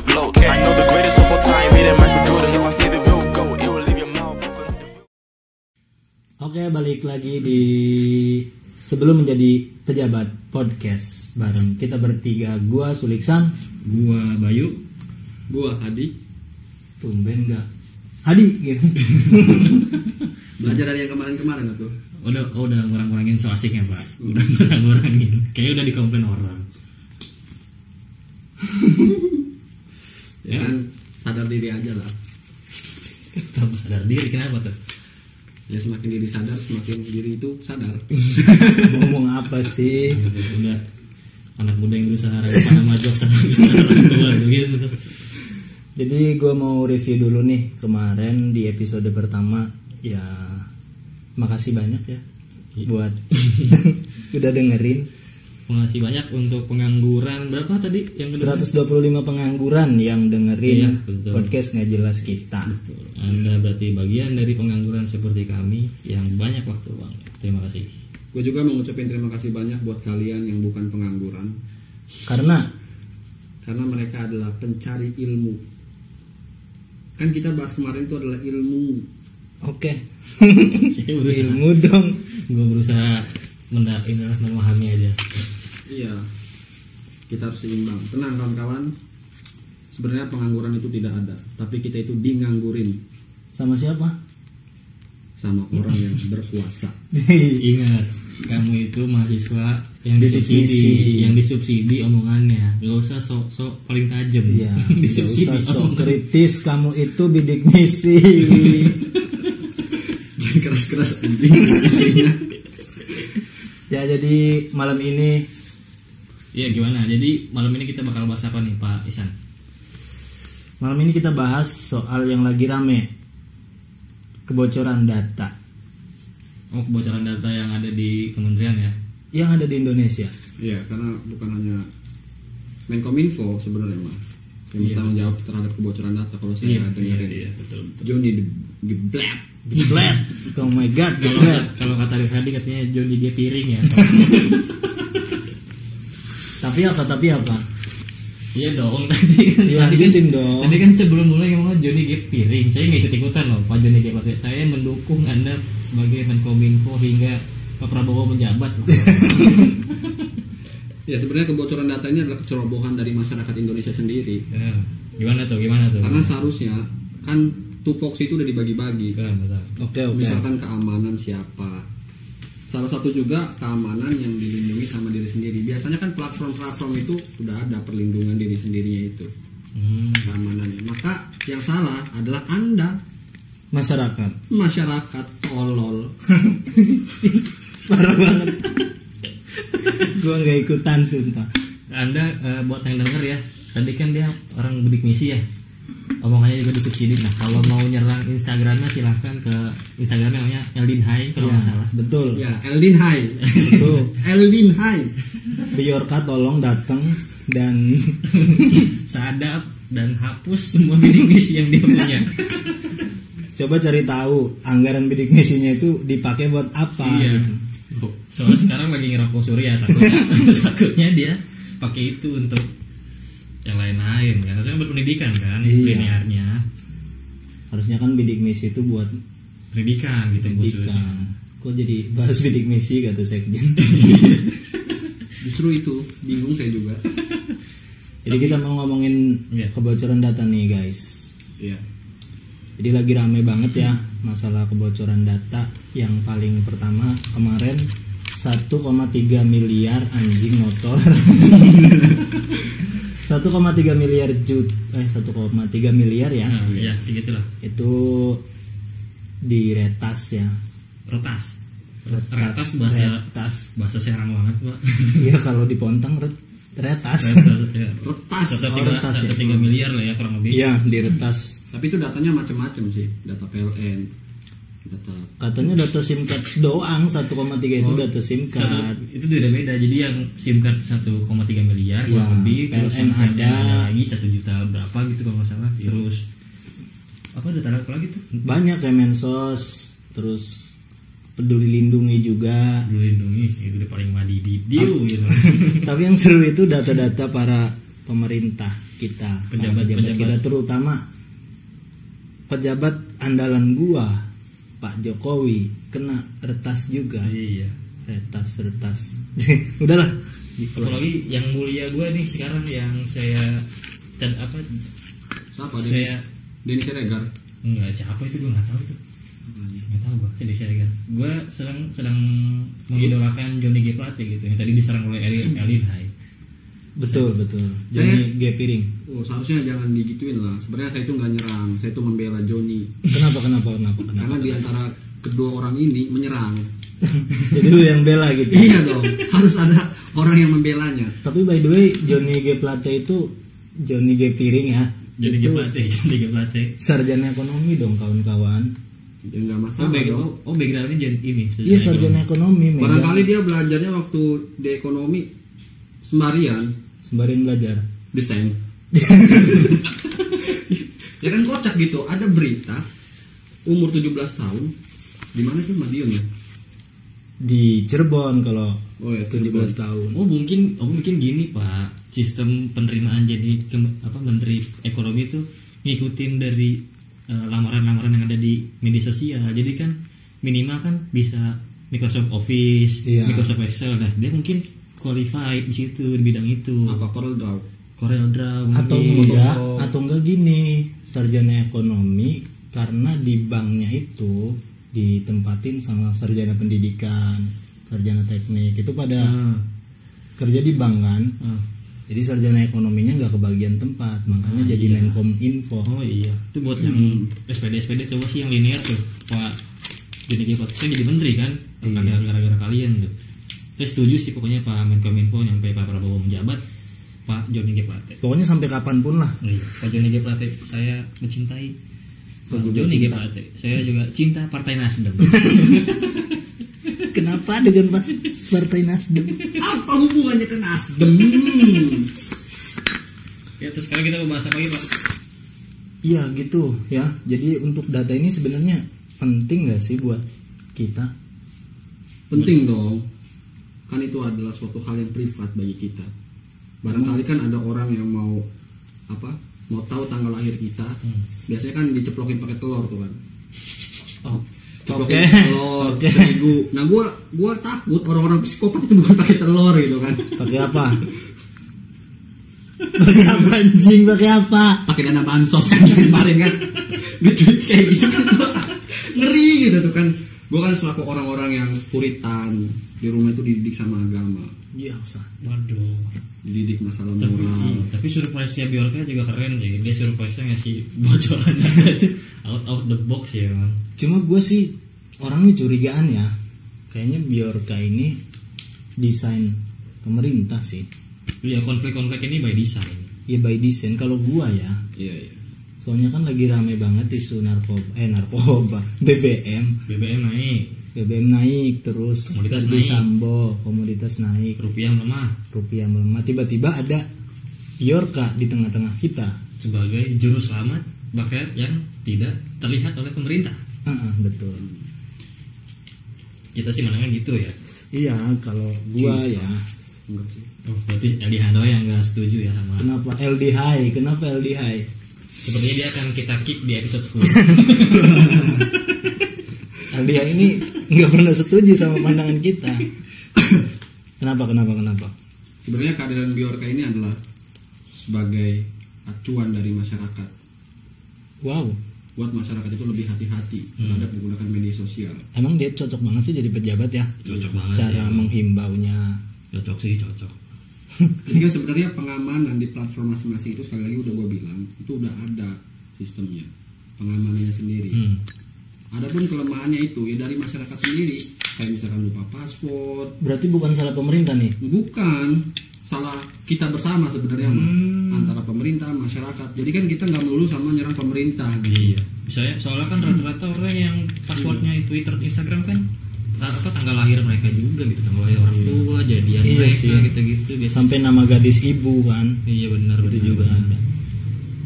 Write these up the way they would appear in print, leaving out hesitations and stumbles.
the globe. I know the greatest of all time, made it Michael Jordan. If I say the real go, it will leave your mouth open. Oke, balik lagi di sebelum menjadi pejabat podcast bareng kita bertiga. Gua Suliksan, gua Bayu, gua Hadi. Tumben gak Hadi gitu. Belajar dari yang kemarin tuh. Udah ngurang-ngurangin so asiknya, Pak. Udah ngurang-ngurangin. Kayaknya udah dikomplain orang. Ya kan, sadar diri aja lah. Kamu sadar diri kenapa tuh? Ya semakin diri sadar, semakin diri itu sadar. Ngomong apa sih? Udah anak muda yang berusaha relevan sama jok sama orang tua gitu. Jadi gue mau review dulu nih kemarin di episode pertama. Ya makasih banyak ya buat udah dengerin. Makasih banyak untuk pengangguran berapa tadi yang 125 pengangguran yang dengerin podcast nggak jelas kita. Betul. Anda berarti bagian dari pengangguran seperti kami yang banyak waktu luang. Terima kasih. Gue juga mau ngucapin terima kasih banyak buat kalian yang bukan pengangguran. Karena mereka adalah pencari ilmu. Kan kita bahas kemarin itu adalah ilmu. Oke. Ilmu dong. Gue berusaha memahami aja. Iya. Kita harus seimbang. Tenang kawan-kawan. Sebenarnya pengangguran itu tidak ada, tapi kita itu nganggurin. Sama siapa? Sama orang yang berkuasa. Ingat, kamu itu mahasiswa yang disubsidi omongannya. Gak usah sok paling tajam. Iya. Gak usah sok omongan. kritis. Kamu itu bidik misi. Jangan keras-keras anjing isinya. Ya, jadi malam ini. Iya, gimana? Jadi malam ini kita bakal bahas apa nih, Pak Isan? Malam ini kita bahas soal yang lagi rame, kebocoran data. Oh, kebocoran data yang ada di kementerian ya? Yang ada di Indonesia. Iya, karena bukan hanya Menkominfo sebenarnya mah yang bertanggung jawab terhadap kebocoran data. Kalau saya dengerin, iya, betul. Johnny the Black. Oh my god, Kalau kata Rifadi katanya Johnny dia piring ya. Tapi apa? Iya dong, tadi dong. Tadi kan sebelum mulai ngomong Johnny G piring, saya nggak ikut-ikutan loh Pak Johnny G pakai. Saya mendukung Anda sebagai Menkominfo hingga Pak Prabowo menjabat. Ya, sebenarnya kebocoran data ini adalah kecerobohan dari masyarakat Indonesia sendiri. Ya, gimana tuh? Karena seharusnya kan tupoksi itu udah dibagi-bagi. Ya, betul. Oke. Misalkan keamanan siapa. Salah satu juga keamanan yang dilindungi sama diri sendiri. Biasanya kan platform-platform itu udah ada perlindungan diri sendirinya itu. Keamanannya. Maka yang salah adalah Anda, masyarakat tolol. Parah banget. Gua nggak ikutan sumpah. Anda buat yang denger ya, tadi kan dia orang bidik misi ya, omongannya juga disubsidi. Nah, kalau mau nyerang Instagramnya silahkan ke Instagramnya namanya Eldin Hai kalau nggak salah. Betul. Ya, Eldin Hai. Betul. Eldin Hai. Biorka tolong datang dan sadap dan hapus semua bidik misi yang dia punya. Coba cari tahu anggaran bidik misinya itu dipakai buat apa. Iya. Gitu. Soalnya sekarang lagi ngerokok surya, takutnya dia pakai itu untuk yang lain-lain kan. Harusnya berpendidikan kan, linearnya. Harusnya kan bidik misi itu buat pendidikan gitu khususnya. Kok jadi bahas bidik misi kata Sekjen. Justru itu, bingung saya juga. Jadi kita mau ngomongin kebocoran data nih guys. Iya. Jadi lagi rame banget ya masalah kebocoran data. Yang paling pertama kemarin 1,3 miliar anjing motor. 1,3 miliar 1,3 miliar ya. Nah, ya segitulah. Itu diretas ya. Retas Retas. bahasa Serang banget, Pak. Iya, kalau di Pontang retas. Ya. Retas. 1,3 miliar lah ya kurang lebih. Iya, diretas. Tapi itu datanya macam-macam sih, data PLN, data. Katanya data SIM card doang 1,3 itu data SIM card. Itu beda-beda. Jadi yang SIM card 1,3 miliar kurang lebih, terus PLN ada lagi 1 juta berapa gitu kalau nggak salah. Terus apa data apa lagi tuh? Banyak ya, Mensos, terus Peduli Lindungi juga. Peduli Lindungi itu udah paling madi di gitu. Tapi yang seru itu data-data para pemerintah kita, Pejabat kita terutama pejabat andalan gua Pak Jokowi kena retas juga. Iya. Retas. Udahlah. Apalagi yang mulia gue nih sekarang yang saya Siapa? saya Denny Siregar. enggak siapa itu gue nggak tahu tuh. Nggak tahu gue jadi saya gue sedang mengidolakan Johnny G Plate gitu yang tadi diserang oleh Elin Hai. Betul. Johnny G Piring. Oh, seharusnya jangan digituin lah. Sebenarnya saya itu nggak nyerang, saya itu membela Johnny. Kenapa? Karena di antara kedua orang ini menyerang. Jadi lu yang bela gitu. Iya dong, harus ada orang yang membelanya. Tapi by the way, Johnny G Plate itu Johnny G Piring ya. Johnny G Itu Plate. sarjana ekonomi dong kawan-kawan. Ya nggak masalah dong. Backgroundnya ini. Iya sarjana ekonomi. Barangkali dia belajarnya waktu di ekonomi sembarian belajar. desain. Ya kan kocak gitu. Ada berita umur 17 tahun di mana tuh Madiun ya? Di Cirebon kalau Oh ya, 17 tahun. Oh mungkin gini Pak, sistem penerimaan jadi Menteri Ekonomi itu ngikutin dari lamaran-lamaran yang ada di media sosial. Jadi kan minimal kan bisa Microsoft Office, Iya. Microsoft Excel. Nah dia mungkin qualified di situ di bidang itu. Apa Corel Draw? Atau enggak gini, sarjana ekonomi karena di banknya itu ditempatin sama sarjana pendidikan, sarjana teknik itu pada kerja di bank kan. Jadi sarjana ekonominya nggak kebagian tempat, makanya jadi iya. Menkom Info. Oh iya, itu buat yang SPD coba sih yang linear tuh, Pak. Jadi saya jadi menteri kan, gara-gara kalian tuh. Saya setuju sih pokoknya Pak Menkom Info nyampe Pak Prabowo menjabat, Pak Johnny G Plate. Pokoknya sampai kapanpun lah. Iya, Pak Johnny G Plate saya mencintai. Saya juga Johnny G cinta. Plate. Saya juga cinta Partai Nasdem. Kenapa dengan Partai Nasdem? Apa hubungannya ke Nasdem? Ya terus sekarang kita mau bahas apa lagi Pak? Iya gitu ya. Jadi untuk data ini sebenarnya penting nggak sih buat kita? Penting dong. Kan itu adalah suatu hal yang privat bagi kita. Barangkali kan ada orang yang mau tahu tanggal lahir kita. Biasanya kan diceplokin pakai telur tuh kan. Oh, Ceplokin telur, terigu. Nah, gua takut orang-orang psikopat itu bukan pakai telur gitu kan. Pakai apa? Pakai apa anjing? Pakai apa? Pakai dana bansos kan kemarin kan. Duit kayak gitu kan gua ngeri gitu tuh kan. Gua kan selaku orang-orang yang puritan di rumah itu dididik sama agama. Biasa. Waduh. Dididik masalah moral. Tapi surprise-nya Bjorka juga keren sih. Dia surprise-nya ngasih bocoran itu out the box ya emang. Cuma gue sih orangnya curigaan ya. Kayaknya Bjorka ini desain pemerintah sih. Iya, konflik-konflik ini by design. Ya by design kalau gua ya. Iya. Soalnya kan lagi rame banget isu narkoba, BBM naik terus Komoditas Verdi naik. Sambo, komoditas naik, Rupiah melemah rupiah melemah, tiba-tiba ada Bjorka di tengah-tengah kita. sebagai juru selamat rakyat yang tidak terlihat oleh pemerintah. Betul. Kita sih menangnya gitu ya. Iya, kalau gua ya. Enggak sih. Oh, berarti LDH doang yang nggak setuju ya sama. Kenapa LDH? Kenapa LDH? Sepertinya dia akan kita kick di episode 10. LDH ini nggak pernah setuju sama pandangan kita. Kenapa? Sebenarnya kehadiran Bjorka ini adalah sebagai acuan dari masyarakat. Wow. Buat masyarakat itu lebih hati-hati terhadap menggunakan media sosial. Emang dia cocok banget sih jadi pejabat ya. Cocok banget Cara sih. menghimbaunya. Cocok sih, cocok. Jadi kan sebenarnya pengamanan di platform masing-masing itu sekali lagi udah gue bilang itu udah ada sistemnya, pengamanannya sendiri. Adapun kelemahannya itu ya dari masyarakat sendiri, kayak misalkan lupa password. Berarti bukan salah pemerintah nih. Bukan, salah kita bersama sebenarnya antara pemerintah masyarakat. Jadi kan kita nggak melulu sama nyerang pemerintah. Iya. Soalnya kan rata-rata orang yang passwordnya Twitter, Instagram kan tanggal lahir mereka juga gitu, tanggal lahir orang tua, jadian Iya mereka sih. gitu-gitu biasanya. Sampai nama gadis ibu kan. Iya benar. Itu juga ada.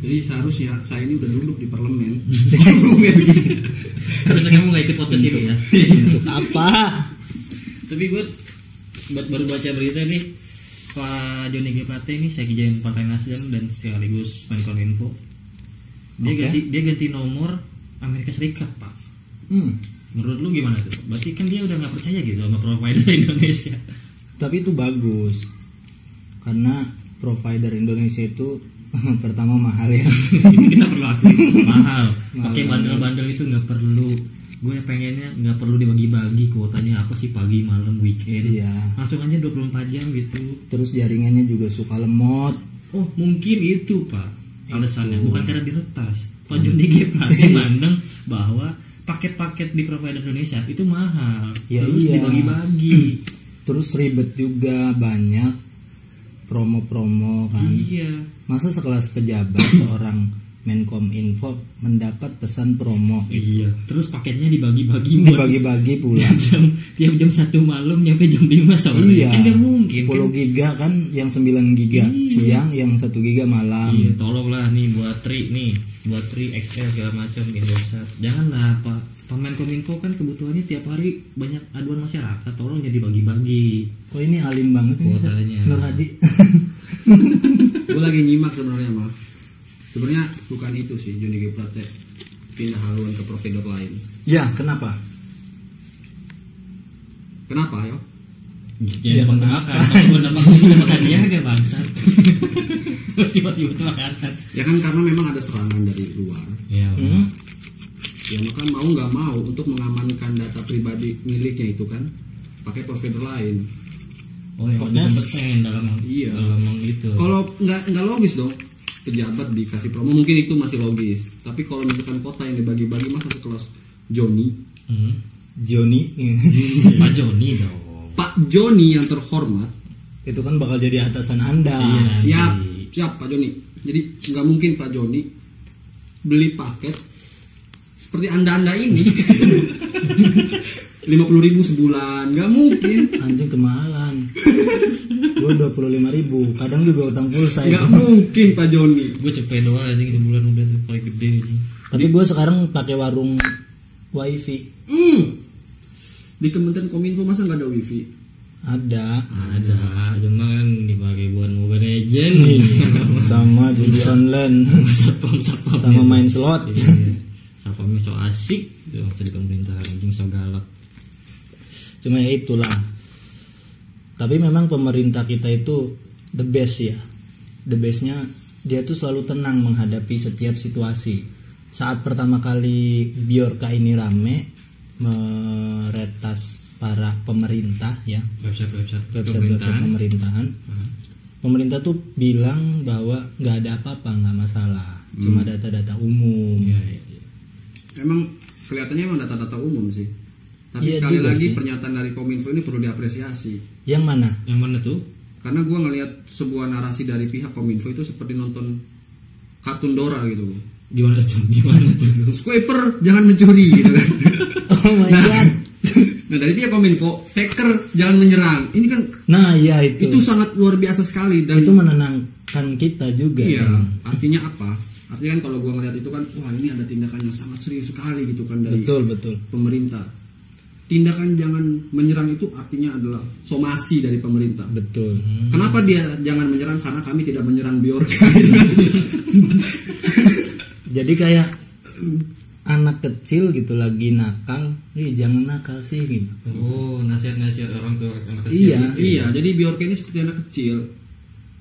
Jadi seharusnya saya ini udah duduk di parlemen. Harusnya kamu nggak ikut podcast ini ya. Untuk apa? Tapi gue baru baca berita nih, Pak Joni G Plate ini Sekjen Partai Nasdem dan sekaligus Menkominfo. Dia ganti nomor Amerika Serikat, Pak. Menurut lu gimana tuh? Berarti kan dia udah nggak percaya gitu sama provider Indonesia. Tapi itu bagus karena provider Indonesia itu pertama mahal ya. Ini kita perlu akui mahal. Pakai bandel-bandel itu nggak perlu. Gue pengennya nggak perlu dibagi-bagi kuotanya apa sih pagi malam weekend. Iya. Langsung aja 24 jam gitu. Terus jaringannya juga suka lemot. Oh mungkin itu Pak alasannya, bukan karena diretas. Pak Joni G Plate mandang bahwa paket-paket di provider Indonesia itu mahal, Ya, terus iya. dibagi-bagi. Terus ribet juga, banyak promo-promo kan. Iya. Masa sekelas pejabat seorang Menkominfo mendapat pesan promo Iya. Terus paketnya dibagi-bagi buat dibagi-bagi pula. tiap jam 1 malam nyampe jam 5 sore. Iya. Kan nggak mungkin 10 kan? giga kan yang 9 giga Iya. siang, yang 1 giga malam. Iya, tolonglah nih buat Tri XL segala macam Indosat. Janganlah Pak Menkominfo kan kebutuhannya tiap hari banyak aduan masyarakat, tolong jadi bagi-bagi Kok ini alim banget ini kuotanya. Nur Hadi. Gue lagi nyimak sebenarnya mah. Sebenarnya bukan itu sih Joni G Plate pindah haluan ke provider lain. Ya, kenapa? Kenapa yo? Jadi makan, tapi gue nambah makan dia agak bangsa. Tiba-tiba makan. Ya kan karena memang ada serangan dari luar. Ya, Ya maka mau nggak mau untuk mengamankan data pribadi miliknya itu kan pakai provider lain. oh yang Pokoknya- kompeten dalam Iya. dalam itu. Kalau nggak logis dong pejabat dikasih promo, mungkin itu masih logis. Tapi kalau misalkan kota yang dibagi-bagi masa sekelas Joni, Joni Pak Joni dong. Pak Joni yang terhormat, itu kan bakal jadi atasan Anda. Iya. siap Pak Joni. Jadi nggak mungkin Pak Joni beli paket seperti anda ini 50.000 sebulan, nggak mungkin. Anjing kemahalan. Gue 25.000. Kadang juga utang pulsa. Nggak itu. mungkin Pak Joni. Gue cepet doang anjing sebulan udah tuh paling gede anjing. Tapi gue sekarang pakai warung wifi. Di Kementerian Kominfo masa nggak ada wifi? Ada. Ada, cuman dipakai buat Mobile Legend. Sama judi online. Satpam. Sama main slot. Iya. Satpamnya so asik, tuh jadi pemerintahan anjing so galak. Cuma ya itulah. Tapi memang pemerintah kita itu the best ya. The bestnya dia tuh selalu tenang menghadapi setiap situasi. Saat pertama kali Biorka ini rame meretas para pemerintah ya, Website website pemerintahan. Pemerintah tuh bilang bahwa nggak ada apa-apa, nggak masalah, cuma data-data umum. Iya, iya, iya. Emang kelihatannya emang data-data umum sih. Tapi Iya sekali juga lagi sih. pernyataan dari Kominfo ini perlu diapresiasi. Yang mana? Yang mana tuh? Karena gue ngelihat sebuah narasi dari pihak Kominfo itu seperti nonton kartun Dora gitu. Gimana tuh? Gimana tuh? Squaper jangan mencuri gitu kan. Oh my god. Nah dari pihak Kominfo, hacker jangan menyerang. Ini kan Nah ya itu sangat luar biasa sekali dan itu menenangkan kita juga. iya, kan? artinya apa? Artinya kan kalau gue ngelihat itu kan, wah ini ada tindakan yang sangat serius sekali gitu kan dari Betul. pemerintah. Tindakan jangan menyerang itu artinya adalah somasi dari pemerintah. Betul. Kenapa dia jangan menyerang? Karena kami tidak menyerang Biorka. Gitu kan. Jadi kayak anak kecil gitu lagi nakal, jangan nakal sih gitu. Oh, nasihat-nasihat orang tua anak Iya. kecil. Iya, jadi Biorka ini seperti anak kecil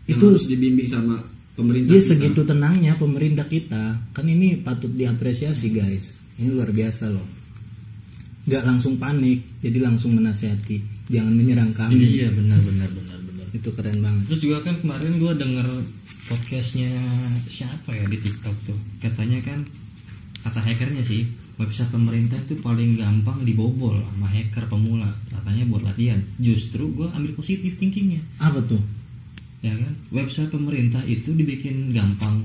yang Itu harus dibimbing sama pemerintah. Dia kita. segitu tenangnya pemerintah kita. Kan ini patut diapresiasi guys. Ini luar biasa loh. Gak langsung panik, jadi langsung menasihati. Jangan menyerang kami. Iya, benar. Itu keren banget. Terus juga kan kemarin gue denger podcastnya siapa ya di TikTok tuh, katanya kan kata hackernya sih website pemerintah itu paling gampang dibobol sama hacker pemula, katanya buat latihan. Justru gue ambil positif thinkingnya, Apa tuh? ya kan, website pemerintah itu dibikin gampang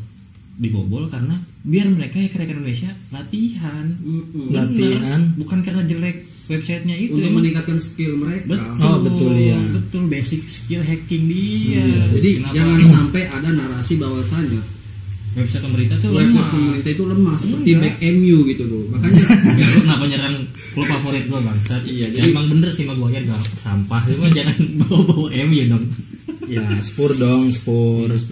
dibobol karena biar mereka hacker Indonesia latihan. Latihan. Bener. Bukan karena jelek websitenya itu, untuk emang meningkatkan skill mereka. betul, Oh, betul, iya. betul basic skill hacking dia. Iya, jadi Kenapa jangan sampai ada narasi bahwasanya website pemerintah tuh website lemah. pemerintah itu lemah seperti Enggak. back MU gitu tuh. Makanya Ya, lu kenapa nyerang klub favorit gua bangsat? Iya, Ya, jadi- emang bener sih Maguire gak sampah, cuma jangan bawa-bawa MU dong. Ya Spurs dong, Spurs.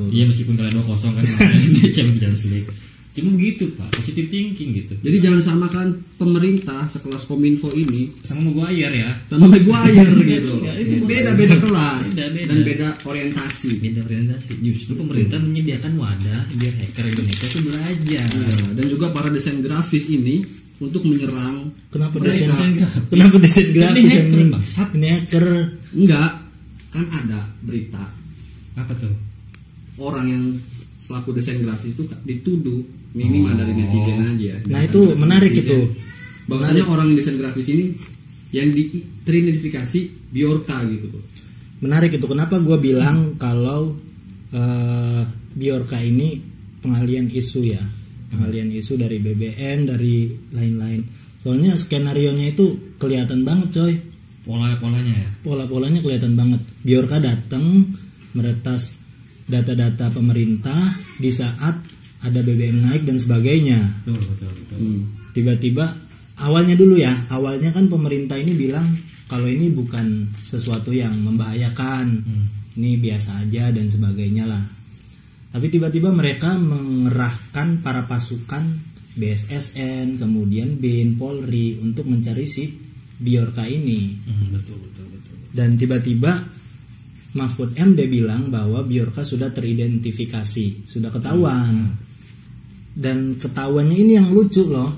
Iya meskipun kalian 2-0 kan kemarin di Champions League. Cuma begitu Pak, positive thinking gitu. Jadi jangan samakan pemerintah sekelas Kominfo ini Sama Maguire ya. sama Maguire gitu. Enggak, itu Beda-beda kelas Beda-beda. dan beda orientasi. Beda orientasi. Justru pemerintah menyediakan wadah biar hacker Indonesia itu belajar. Ya, dan juga para desain grafis ini untuk menyerang Kenapa mereka. desain grafis Ini hacker, anjing? bangsat. Ini hacker. Enggak, kan ada berita Apa tuh? orang yang selaku desain grafis itu dituduh minimal dari netizen aja. Nah, itu menarik itu. Bahwasanya orang desain grafis ini yang teridentifikasi Bjorka gitu tuh. Menarik itu. Kenapa gue bilang kalau Bjorka ini pengalian isu ya, pengalian isu dari BBM, dari lain-lain. Soalnya skenarionya itu kelihatan banget coy. Polanya ya. Pola-polanya kelihatan banget. Bjorka datang meretas data-data pemerintah di saat ada BBM naik dan sebagainya. Betul. Tiba-tiba awalnya kan pemerintah ini bilang kalau ini bukan sesuatu yang membahayakan, ini biasa aja dan sebagainya lah. Tapi tiba-tiba mereka mengerahkan para pasukan BSSN, kemudian BIN, Polri untuk mencari si Bjorka ini. Betul. Dan tiba-tiba Mahfud MD bilang bahwa Bjorka sudah teridentifikasi, sudah ketahuan. Dan ketahuannya ini yang lucu loh.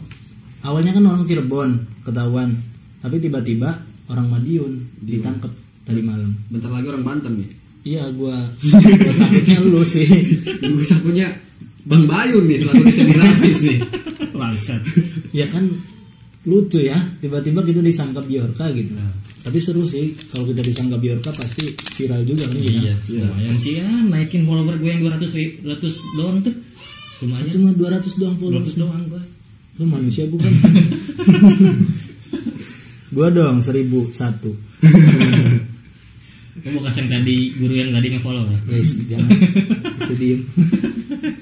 Awalnya kan orang Cirebon ketahuan, tapi tiba-tiba orang Madiun ditangkap tadi malam. Bentar lagi orang Banten nih. Iya, gua takutnya lu sih. Gue takutnya Bang Bayu nih selaku desain grafis nih. Bangsat. Ya kan lucu ya, tiba-tiba kita disangka Bjorka gitu. Tapi seru sih kalau kita disangka Bjorka pasti viral juga kan. Iya. Lumayan sih ya, naikin follower gue yang 200 doang tuh. Lumayan. Cuma 200 doang follower. 200 doang gue. Lu manusia bukan? Gua dong 1001. Kamu mau kasih tadi guru yang tadi nge-follow ya? Yes, jangan. Itu diem.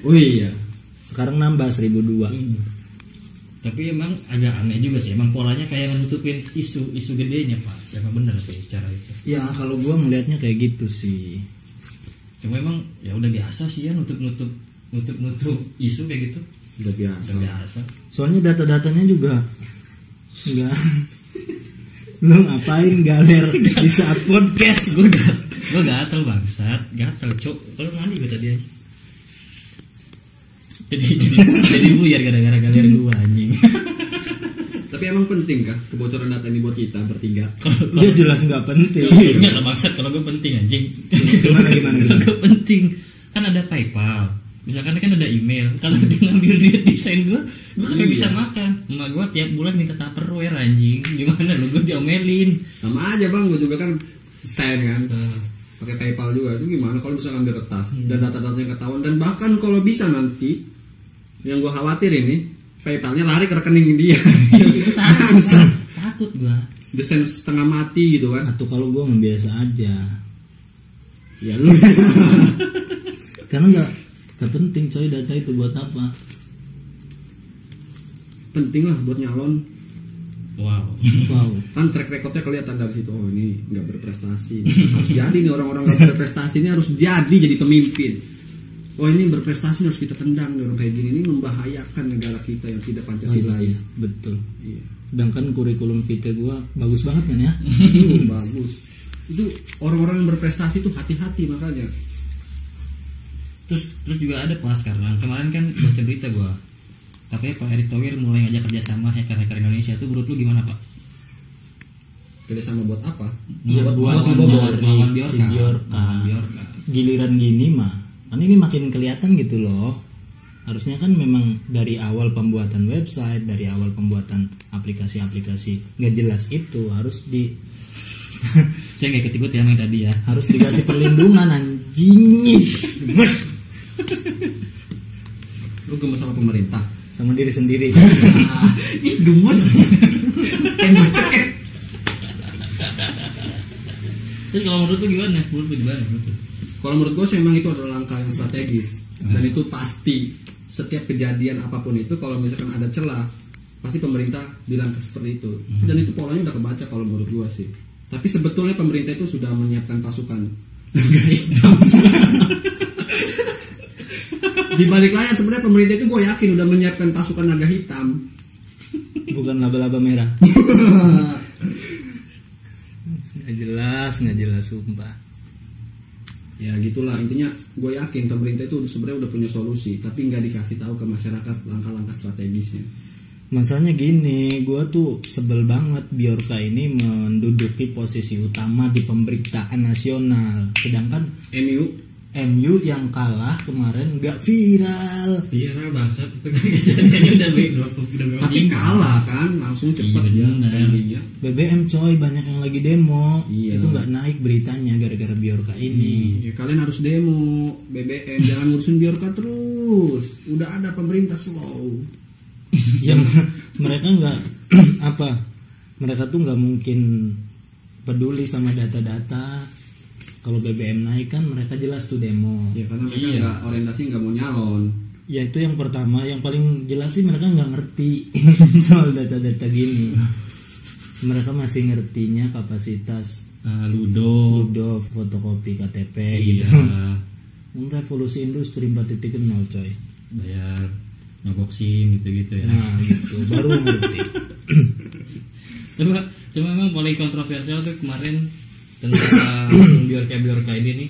Oh iya. Sekarang nambah 1002. Tapi emang agak aneh juga sih. Emang polanya kayak nutupin isu gedenya Pak. Emang bener sih secara itu. Ya kalau gua ngelihatnya kayak gitu sih. Cuma emang ya udah biasa sih ya nutup isu kayak gitu. Udah biasa. Udah biasa. Soalnya data-datanya juga enggak. Lu ngapain galer di saat podcast? Gue gatel bangsat, gatel cok. Kalau mandi gue tadi aja. Jadi buyar gara-gara galer gue anjing. Tapi emang penting kah kebocoran data ini buat kita bertiga? Iya jelas nggak penting. Enggak lah bangsat, kalau gue penting anjing. Gimana? Kalau gue penting, kan ada PayPal. Misalkan kan ada email, kalau dia ngambil duit desain gue kagak bisa makan. Emak gue tiap bulan minta Tupperware anjing. Gimana lu, gue diomelin. Sama aja bang, gue juga kan sign kan, pakai PayPal juga. Itu gimana kalau bisa ngambil kertas dan data-datanya ketahuan, dan bahkan kalau bisa nanti yang gue khawatir ini PayPalnya lari ke rekening dia. Takut gue. Desain setengah mati gitu kan. Atau kalau gua biasa aja. Ya lu. Karena nggak penting coy, data itu buat apa? Penting lah buat nyalon. Wow. Kan track recordnya kelihatan dari situ. Oh ini nggak berprestasi. Harus jadi nih orang-orang nggak berprestasi ini harus jadi pemimpin. Oh ini berprestasi harus kita tendang nih orang kayak gini. Ini membahayakan negara kita yang tidak Pancasilais. Betul. Iya. Sedangkan kurikulum vitae gua bagus banget kan ya? Bagus. Itu orang-orang yang berprestasi itu hati-hati makanya. Terus juga ada Pak sekarang. Kemarin kan baca berita gua. Katanya Pak Erick Thohir mulai ngajak kerjasama hacker-hacker Indonesia. Itu menurut lu gimana Pak? Kerjasama buat apa? Buat lawan si Bjorka. Bjorka. Giliran gini mah, kan ini makin kelihatan gitu loh. Harusnya kan memang dari awal pembuatan website, dari awal pembuatan aplikasi-aplikasi nggak jelas itu harus Saya nggak ikut-ikut ya yang tadi ya. harus dikasih perlindungan anjing. Gemes Lu gemes sama pemerintah. sama diri sendiri. Ih gemes. Tembak ceket. Terus kalau menurut lu gimana? Kalau menurut gue sih emang itu adalah langkah yang strategis. Dan itu pasti setiap kejadian apapun itu kalau misalkan ada celah pasti pemerintah bilang seperti itu. Dan itu polanya udah kebaca kalau menurut gue sih. Tapi sebetulnya pemerintah itu sudah menyiapkan pasukan Di balik layar sebenarnya pemerintah itu gue yakin udah menyiapkan pasukan naga hitam. Bukan laba-laba merah. nggak jelas sumpah. Ya gitulah intinya, gue yakin pemerintah itu sebenarnya udah punya solusi, tapi nggak dikasih tahu ke masyarakat langkah-langkah strategisnya. Masalahnya gini, gue tuh sebel banget Bjorka ini menduduki posisi utama di pemberitaan nasional, sedangkan MU yang kalah kemarin nggak viral. Viral bangsat itu kan kejadiannya udah Tapi kalah kan, langsung cepet Iya, ya endingnya. BBM coy, banyak yang lagi demo. Iya. Itu nggak naik beritanya gara-gara Bjorka ini. Ya, kalian harus demo BBM, jangan ngurusin Bjorka terus. Udah ada pemerintah slow. Ya mereka nggak mereka tuh nggak mungkin peduli sama data-data. Kalau BBM naik kan mereka jelas tuh demo. Ya karena mereka nggak orientasi, nggak mau nyalon. Ya itu yang pertama, yang paling jelas sih mereka nggak ngerti soal data-data gini. Mereka masih ngertinya kapasitas ludo, fotokopi KTP gitu. Revolusi industri 4.0 coy. Bayar nyogok SIM gitu-gitu ya. Nah gitu baru ngerti. Cuma memang paling kontroversial tuh kemarin tentang Bjorka ini nih,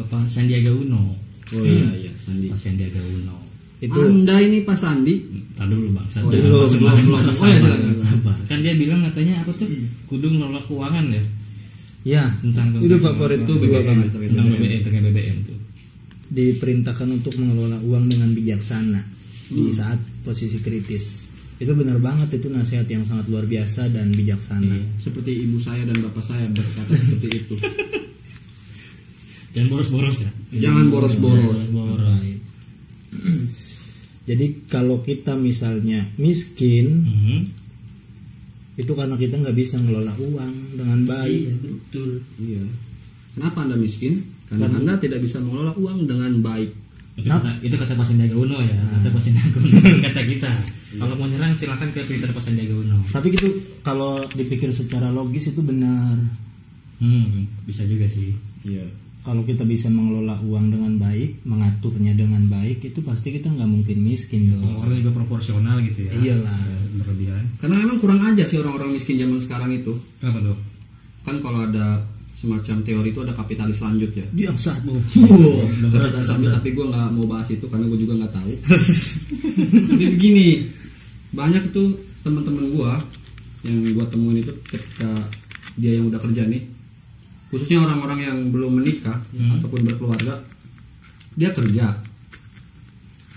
Pak Sandiaga Uno. Oh iya Sandi. Pak Sandiaga Uno. Itu Anda ini Pak Sandi. Tadi dulu bang. Belum. Oh ya silakan. Sabar. Kan dia bilang katanya aku tuh kudu ngelola keuangan ya. ya Tentang itu favorit Itu gua BBM. banget. tentang BBM tuh. Diperintahkan untuk mengelola uang dengan bijaksana di saat posisi kritis. Itu benar banget, itu nasihat yang sangat luar biasa dan bijaksana. Seperti ibu saya dan bapak saya berkata seperti itu. Dan boros-boros ya. Jangan boros-boros. Right. Jadi kalau kita misalnya miskin, itu karena kita nggak bisa ngelola uang dengan baik. Iya, betul. Iya. Kenapa Anda miskin? Karena Anda tidak bisa mengelola uang dengan baik. Itu kata Pak Sandiaga Uno ya. Kata Pak Sandiaga Uno, kata kita. Kalau mau nyerang silakan ke Twitter Pak Sandiaga Uno. Tapi gitu kalau dipikir secara logis itu benar. Bisa juga sih. Iya. Kalau kita bisa mengelola uang dengan baik, mengaturnya dengan baik, itu pasti kita nggak mungkin miskin dong. Orang juga proporsional gitu ya. Iyalah. Berlebihan. Karena memang kurang ajar sih orang-orang miskin zaman sekarang itu. Kenapa tuh? Kan kalau ada semacam teori itu ada kapitalis lanjut ya. Yang satu. Kapitalis lanjut, tapi gue nggak mau bahas itu karena gue juga nggak tahu. Tapi begini, banyak itu teman-teman gue yang gue temuin itu ketika dia yang udah kerja nih, khususnya orang-orang yang belum menikah ataupun berkeluarga, dia kerja.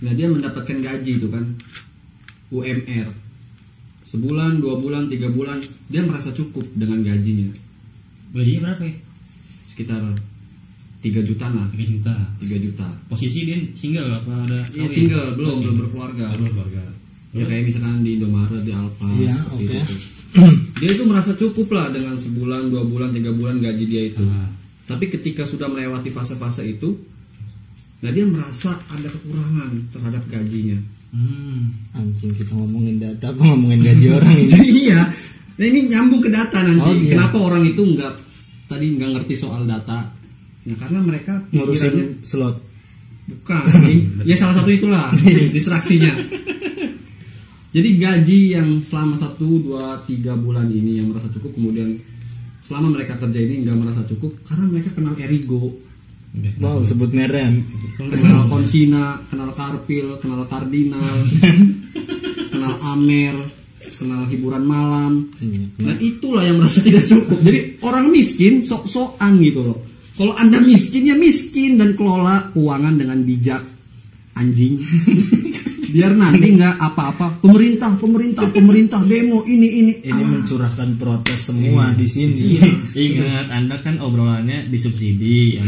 Nah dia mendapatkan gaji itu kan, UMR, sebulan, 2 bulan, 3 bulan, dia merasa cukup dengan gajinya. Gajinya berapa ya? Sekitar 3 juta lah. 3 juta. 3 juta. Posisi dia single apa ada? Iya single, belum berkeluarga. Belum keluarga. Ya kayak misalkan di Indomaret, di Alfa, Iya, seperti oke. itu. Dia itu merasa cukup lah dengan sebulan, 2 bulan, 3 bulan gaji dia itu. Tapi ketika sudah melewati fase-fase itu, nah dia merasa ada kekurangan terhadap gajinya. Anjing, kita ngomongin data apa ngomongin gaji orang ini? Iya. Nah ini nyambung ke data nanti. Oh, iya. Kenapa orang itu nggak ngerti soal data? Nah karena mereka pikirannya Ngurusin slot. bukan. Ya salah satu itulah distraksinya. Jadi gaji yang selama 1, 2, 3 bulan ini yang merasa cukup, kemudian selama mereka kerja ini nggak merasa cukup karena mereka kenal Erigo, Wow, sebut merek. kenal Konsina, kenal Karpil, kenal Kardinal, kenal Amer, kenal hiburan malam. Nah itulah yang merasa tidak cukup. Jadi orang miskin sok-sokan gitu loh. Kalau Anda miskin ya miskin dan kelola keuangan dengan bijak, anjing. Biar nanti nggak apa-apa pemerintah demo ini. Ini mencurahkan protes semua di sini. Ingat, Anda kan obrolannya disubsidi,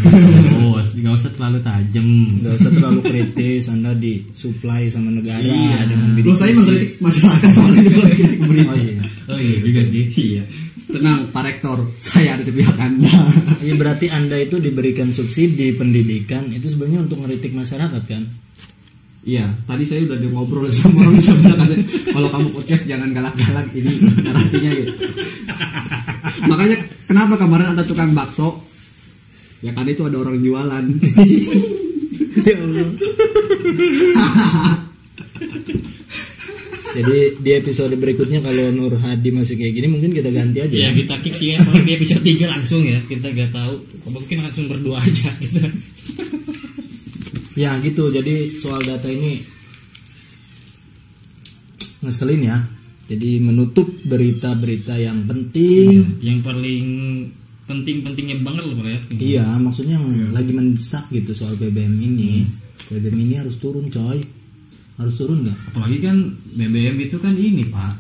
bos, nggak usah terlalu tajam. Nggak usah terlalu kritis, Anda disuplai sama negara dengan bidik Loh saya misi. mengkritik masyarakat soalnya bukan kritik pemerintah. Oh iya. Oh iya juga sih. Iya. Tenang Pak Rektor, saya ada di pihak Anda. Iya, berarti Anda itu diberikan subsidi pendidikan itu sebenarnya untuk ngeritik masyarakat kan? Iya, tadi saya udah ngobrol sama orang sebelah katanya, kalau kamu podcast jangan galak-galak ini narasinya gitu. Makanya kenapa kemarin ada tukang bakso Ya kan itu ada orang jualan. Ya Allah. Jadi di episode berikutnya kalau Nur Hadi masih kayak gini mungkin kita ganti aja. Ya kita kick sih ya, soalnya di episode 3 langsung ya. Kita gak tahu, mungkin langsung berdua aja gitu. Ya gitu. Jadi soal data ini ngeselin ya. Jadi menutup berita-berita yang penting. Yang paling penting-pentingnya banget loh Pak ya. Iya, maksudnya yang lagi mendesak gitu soal BBM ini. BBM ini harus turun, coy. Harus turun nggak? Apalagi kan BBM itu kan ini Pak,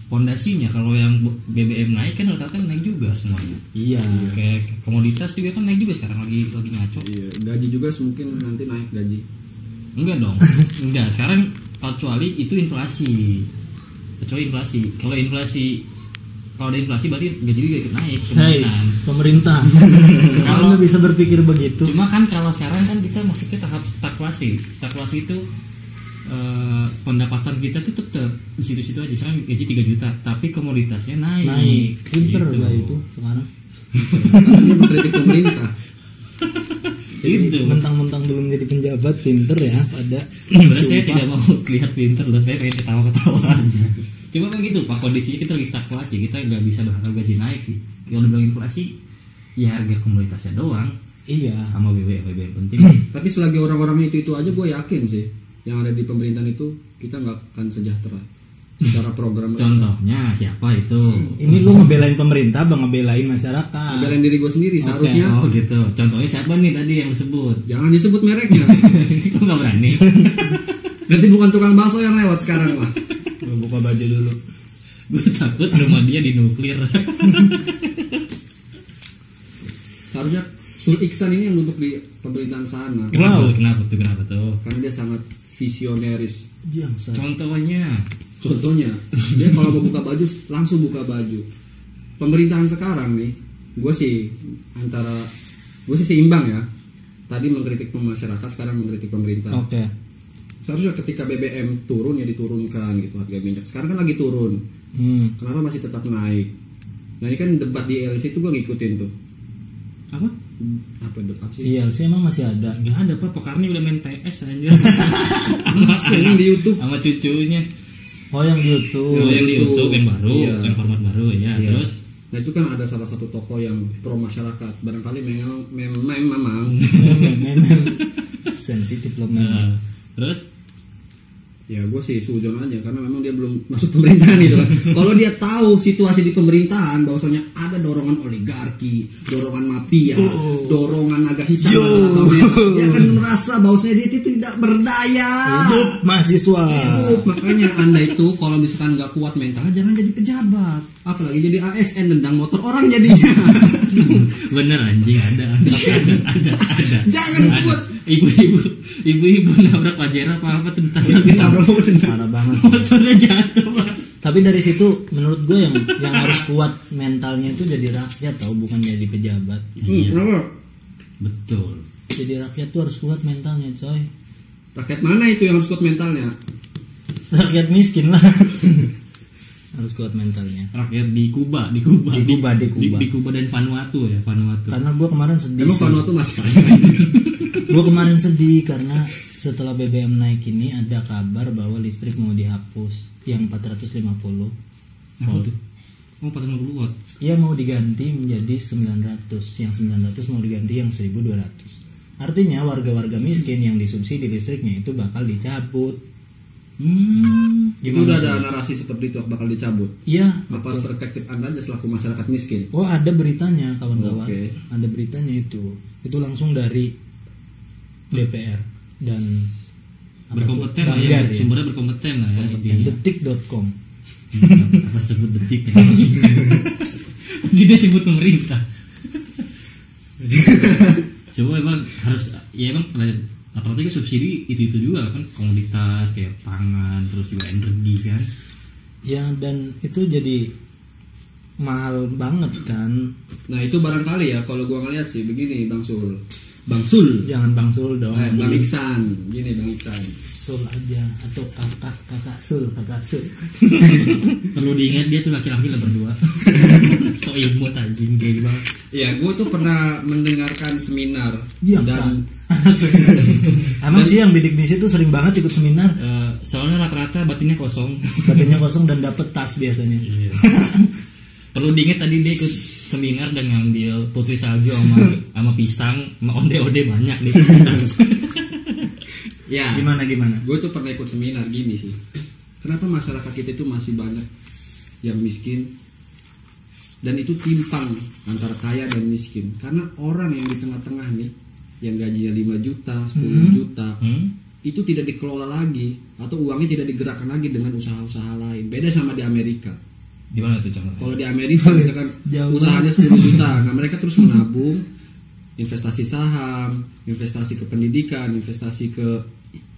pondasinya kalau yang BBM naik kan rata-rata naik juga semuanya. Iya. Kayak komoditas juga kan naik juga sekarang lagi ngaco. Iya, gaji juga mungkin nanti naik gaji. Enggak dong. Enggak, sekarang kecuali itu inflasi. Kalau ada inflasi berarti gaji juga ikut naik. Hei, pemerintah. Kalau bisa berpikir begitu. Cuma kan kalau sekarang kan kita masih ke tahap stagflasi. Stagflasi itu pendapatan kita tuh tetap di situ-situ aja. Sekarang gaji 3 juta, tapi komoditasnya naik. Pinter gitu. lah itu sekarang. Ini mengkritik pemerintah. Jadi mentang-mentang belum jadi penjabat pinter ya pada. Sebenarnya saya tidak mau terlihat pinter loh, saya pengen ketawa-ketawa aja. Cuma begitu Pak, kondisinya kita lagi stagflasi, kita nggak bisa berharap gaji naik sih. Kalau dibilang inflasi, ya harga komoditasnya doang. Iya. Sama BBM penting. Tapi selagi orang-orangnya itu aja, gue yakin sih yang ada di pemerintahan itu kita nggak akan sejahtera secara program. Contohnya siapa itu? Ini lu ngebelain pemerintah, bang ngebelain masyarakat. Ngebelain diri gue sendiri seharusnya. Oh gitu. Contohnya siapa nih tadi yang disebut? Jangan disebut mereknya. Kok nggak berani? Nanti bukan tukang bakso yang lewat sekarang lah. Gua buka baju dulu. Gue takut rumah dia dinuklir. Harusnya Sul Iksan ini yang duduk di pemerintahan sana. Kenapa tuh? Karena dia sangat visioneris. Jangsa. Contohnya, dia kalau mau buka baju langsung buka baju. Pemerintahan sekarang nih, gue sih seimbang ya. Tadi mengkritik masyarakat, sekarang mengkritik pemerintah. Oke. Seharusnya ketika BBM turun ya diturunkan gitu harga minyak. Sekarang kan lagi turun. Kenapa masih tetap naik? Nah ini kan debat di LC itu gue ngikutin tuh. Apa debat sih? Iya sih emang masih ada. Gak ada Pak, Pokarni udah main PS aja. Yang di YouTube. Sama cucunya. Oh yang di YouTube. Yang di YouTube yang baru, Iya. yang format baru ya. Iya. Terus Nah itu kan ada salah satu tokoh yang pro masyarakat. Barangkali memang sensitif loh terus ya gue sih sujon aja karena memang dia belum masuk pemerintahan gitu kan. Kalau dia tahu situasi di pemerintahan bahwasanya ada dorongan oligarki, dorongan mafia, dorongan agak hitam atau merah, dia akan merasa bahwasanya dia itu tidak berdaya. Hidup mahasiswa. Hidup. Makanya Anda itu kalau misalkan nggak kuat mental jangan jadi pejabat, apalagi jadi ASN nendang motor orang jadinya. bener anjing ada. Jangan buat ibu-ibu nabrak Pajero apa tentang Parah banget. motornya jatuh Pak. Tapi dari situ menurut gue yang harus kuat mentalnya itu jadi rakyat tau, bukan jadi pejabat. Kenapa? Betul. Jadi rakyat tuh harus kuat mentalnya coy. Rakyat mana itu yang harus kuat mentalnya? Rakyat miskin lah. Harus kuat mentalnya. Rakyat di Kuba Di Kuba dan Vanuatu ya, Vanuatu. Karena gue kemarin sedih. Emang Vanuatu masih ada? Gue kemarin sedih karena setelah BBM naik ini ada kabar bahwa listrik mau dihapus yang 450. Apa tuh? Oh 450 watt. Iya mau diganti menjadi 900. Yang 900 mau diganti yang 1200. Artinya warga-warga miskin yang disubsidi listriknya itu bakal dicabut. Itu udah ada narasi seperti itu bakal dicabut. Iya. Apa perspektif Anda aja selaku masyarakat miskin? Oh ada beritanya kawan-kawan. Oke. Ada beritanya itu. Itu langsung dari DPR dan Berkompeten lah Banggar, ya, sumbernya berkompeten lah ya intinya. Detik.com. Apa sebut detik? Jadi dia sebut pemerintah. Coba emang harus ya emang rata-rata kan subsidi itu juga kan komoditas kayak pangan terus juga energi kan. Ya dan itu jadi mahal banget kan. Nah itu barangkali ya kalau gua ngeliat sih begini Bang Sul. Bang Sul. Jangan Bang Sul dong. Bang Iksan. Gini Bang Iksan. Sul aja atau kakak Sul. Perlu diingat dia tuh laki-laki lah berdua. So imut anjing kayak gimana. Iya, gue tuh pernah mendengarkan seminar Iya, dan emang sih yang bidik misi tuh sering banget ikut seminar. Soalnya rata-rata batinnya kosong. Badannya kosong dan dapet tas biasanya. Iya. Perlu diingat tadi dia ikut seminar dan ngambil putri salju sama pisang sama onde-onde banyak di tas. ya. Gimana? Gue tuh pernah ikut seminar gini sih. Kenapa masyarakat kita itu masih banyak yang miskin dan itu timpang antara kaya dan miskin? Karena orang yang di tengah-tengah nih yang gajinya 5 juta, 10 juta itu tidak dikelola lagi atau uangnya tidak digerakkan lagi dengan usaha-usaha lain. Beda sama di Amerika. Di mana tuh contohnya? Kalau di Amerika misalkan usahanya 10 juta, nah mereka terus menabung, investasi saham, investasi ke pendidikan, investasi ke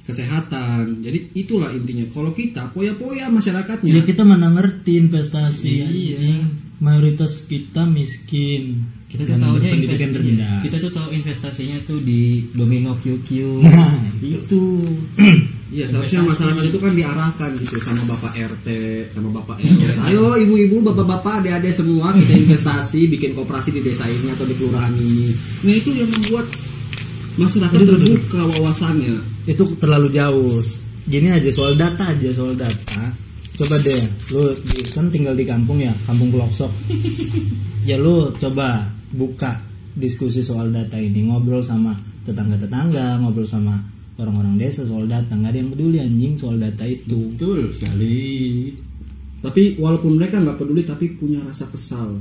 kesehatan. Jadi itulah intinya. Kalau kita poya-poya masyarakatnya. Ya kita mana ngerti investasi. Iya. Anjing. Mayoritas kita miskin. Kita tuh dan taunya berpendidikan rendah. Kita tuh tahu investasinya tuh di Domino QQ. Nah, itu. Iya, seharusnya masyarakat itu kan diarahkan gitu sama Bapak RT, sama Bapak RW. Ayo ibu-ibu, bapak-bapak, adik-adik semua kita investasi, bikin koperasi di desa ini atau di kelurahan ini. Nah, itu yang membuat masyarakat terbuka wawasannya. Itu terlalu jauh. Gini aja soal data. Coba deh, lu kan tinggal di kampung ya, kampung Peloksok. Ya lu coba buka diskusi soal data ini, ngobrol sama tetangga-tetangga, ngobrol sama orang-orang desa soal data. Nggak ada yang peduli anjing soal data itu. Betul sekali. Tapi walaupun mereka nggak peduli tapi punya rasa kesal.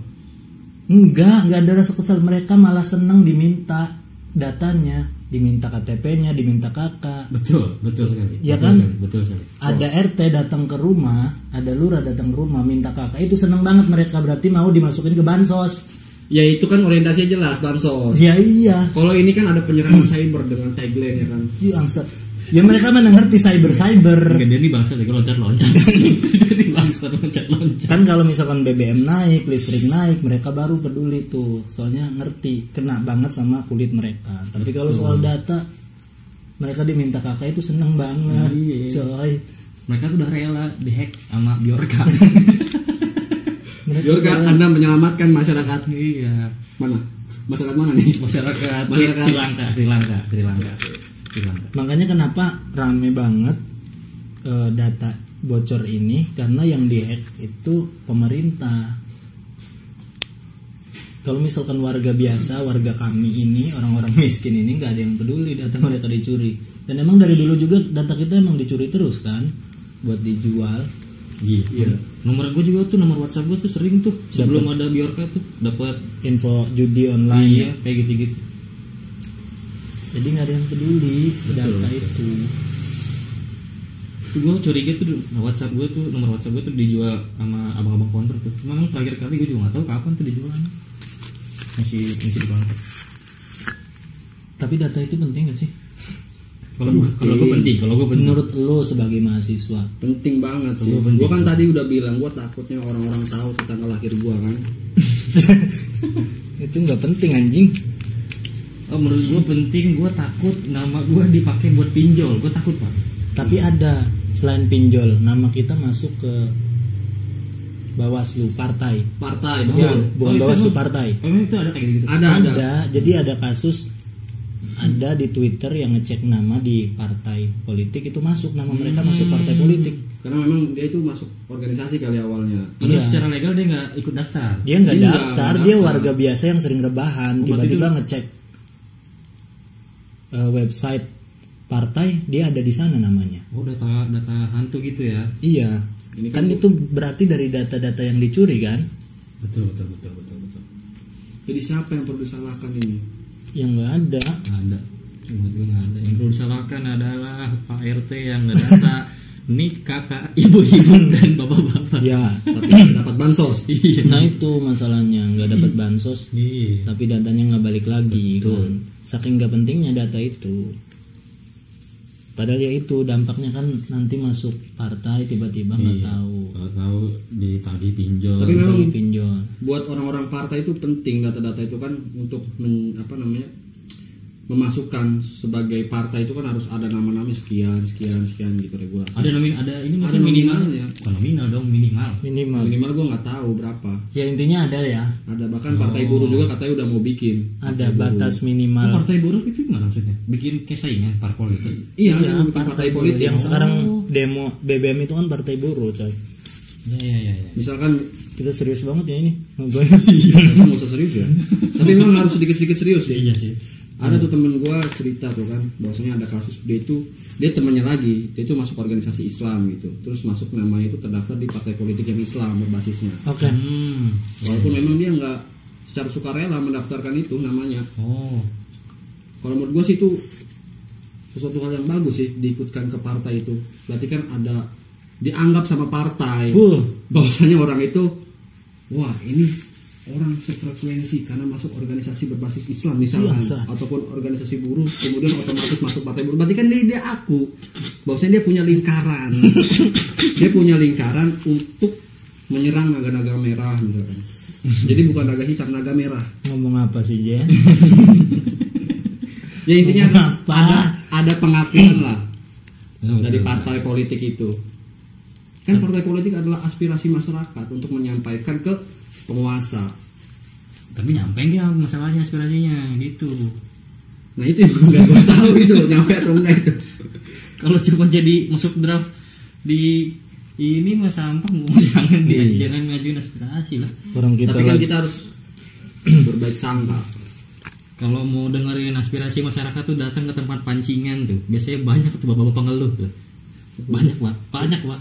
Enggak ada rasa kesal. Mereka malah seneng diminta datanya, diminta KTP-nya, diminta kakak. Betul sekali. Ya kan? Betul sekali. Ada RT datang ke rumah, ada lurah datang ke rumah minta kakak. Itu seneng banget mereka, berarti mau dimasukin ke bansos. Ya itu kan orientasinya jelas bansos. Ya iya. Kalau ini kan ada penyerangan cyber dengan tagline ya kan. Bangsat. Ya mereka mana ngerti cyber. Enggak, dia nih bangsa dia loncat-loncat. Dia bangsa loncat-loncat. Kan kalau misalkan BBM naik, listrik naik, mereka baru peduli tuh. Soalnya ngerti, kena banget sama kulit mereka. Tapi kalau soal data, mereka diminta kakak itu seneng banget. Iya. Coy. Mereka tuh udah rela dihack sama Bjorka. Bjorka, Anda menyelamatkan masyarakat. Iya. Mana? Masyarakat mana nih? Masyarakat Sri Lanka. Makanya kenapa rame banget data bocor ini, karena yang dihack itu pemerintah. Kalau misalkan warga biasa, warga kami ini, orang-orang miskin ini nggak ada yang peduli data mereka dicuri. Dan emang dari dulu juga data kita emang dicuri terus kan, buat dijual. Iya. Nomor gue juga tuh, nomor WhatsApp gue tuh sering tuh sebelum ada Bjorka tuh dapat info judi online. Iya, kayak gitu-gitu. Jadi nggak ada yang peduli data itu. Tuh gue curiga tuh WhatsApp gue tuh, nomor WhatsApp gue tuh dijual sama abang-abang konter tuh. Cuma emang terakhir kali gue juga nggak tahu kapan tuh dijualnya. Masih di konter. Tapi data itu penting gak sih? Kalau gue penting. Menurut lo sebagai mahasiswa penting banget sih. Gue kan tadi udah bilang gue takutnya orang-orang tahu tentang lahir gue kan. itu nggak penting anjing. Oh, menurut gue penting. Gue takut nama gue dipakai buat pinjol. Gue takut pak. Tapi ada selain pinjol, nama kita masuk ke Bawaslu partai. Ya, bukan Bawaslu partai. Emang itu ada kayak gitu? Ada. Jadi ada kasus, ada di Twitter yang ngecek nama di partai politik itu masuk, nama mereka masuk partai politik. Karena memang dia itu masuk organisasi kali awalnya. Padahal secara legal dia nggak ikut daftar. Dia nggak daftar, dia warga biasa yang sering rebahan. Tiba-tiba ngecek website partai, dia ada di sana namanya. Oh, data hantu gitu ya? Iya. Ini kan itu berarti dari data-data yang dicuri kan? Betul. Jadi siapa yang perlu disalahkan ini? Yang nggak ada. Nggak ada. Yang perlu disalahkan adalah Pak RT yang nggak data. Ini kakak, ibu-ibu dan bapak-bapak. Ya. Tapi nggak dapat bansos. Nah itu masalahnya, nggak dapat bansos. Iya. Tapi datanya nggak balik lagi. Kan? Saking nggak pentingnya data itu. Padahal ya itu dampaknya kan nanti masuk partai tiba-tiba nggak tahu. Nggak tahu ditagih pinjol. Tapi memang pinjol. Buat orang-orang partai itu penting data-data itu kan untuk memasukkan sebagai partai itu kan harus ada nama-nama sekian gitu regulasi. Ada ini Ada maksudnya minimal nominalnya. bukan nominal dong, minimal. Minimal gue nggak tahu berapa. Ya intinya ada ya, Ada bahkan partai buruh juga katanya udah mau bikin. ada batas Oh, minimal. partai buruh itu gimana maksudnya? Bikin kayak saingan parpol itu. Iya, Ya, mau bikin partai politik. yang sekarang demo BBM itu kan partai buruh, coy. Ya. Misalkan Kita serius banget ya ini ngobrol. nggak usah serius ya. Tapi memang harus sedikit-sedikit serius ya. Iya sih. Ada tuh temen gue cerita tuh kan, bahwasanya ada kasus dia temannya lagi, dia itu masuk organisasi Islam gitu, terus masuk namanya itu terdaftar di partai politik yang Islam berbasisnya. Oke. Walaupun memang dia nggak secara sukarela mendaftarkan itu namanya. Oh. Kalau menurut gue sih itu sesuatu hal yang bagus sih diikutkan ke partai itu. Berarti kan ada dianggap sama partai bahwasanya orang itu, wah ini orang sefrekuensi karena masuk organisasi berbasis Islam misalkan, ataupun organisasi buruh, kemudian otomatis masuk partai buruh. Berarti kan dia aku bahwasanya dia punya lingkaran. Dia punya lingkaran untuk menyerang naga-naga merah misalkan. Jadi bukan naga hitam, naga merah. Ngomong apa sih, Jen? Ya intinya ada pengakuan lah dari Betul. partai politik itu. Kan partai politik adalah aspirasi masyarakat untuk menyampaikan ke penguasa. Tapi nyampe nggak masalahnya aspirasinya gitu. Nah itu yang nggak gue tahu itu nyampe atau enggak itu. Kalau cuma jadi masuk draft di ini mah sampah, jangan ngajuin aspirasi lah. Orang kita Tapi kan lagi kita harus berbaik sangka. Kalau mau dengerin aspirasi masyarakat tuh datang ke tempat pancingan tuh. Biasanya banyak tuh bapak-bapak ngeluh tuh. Banyak pak.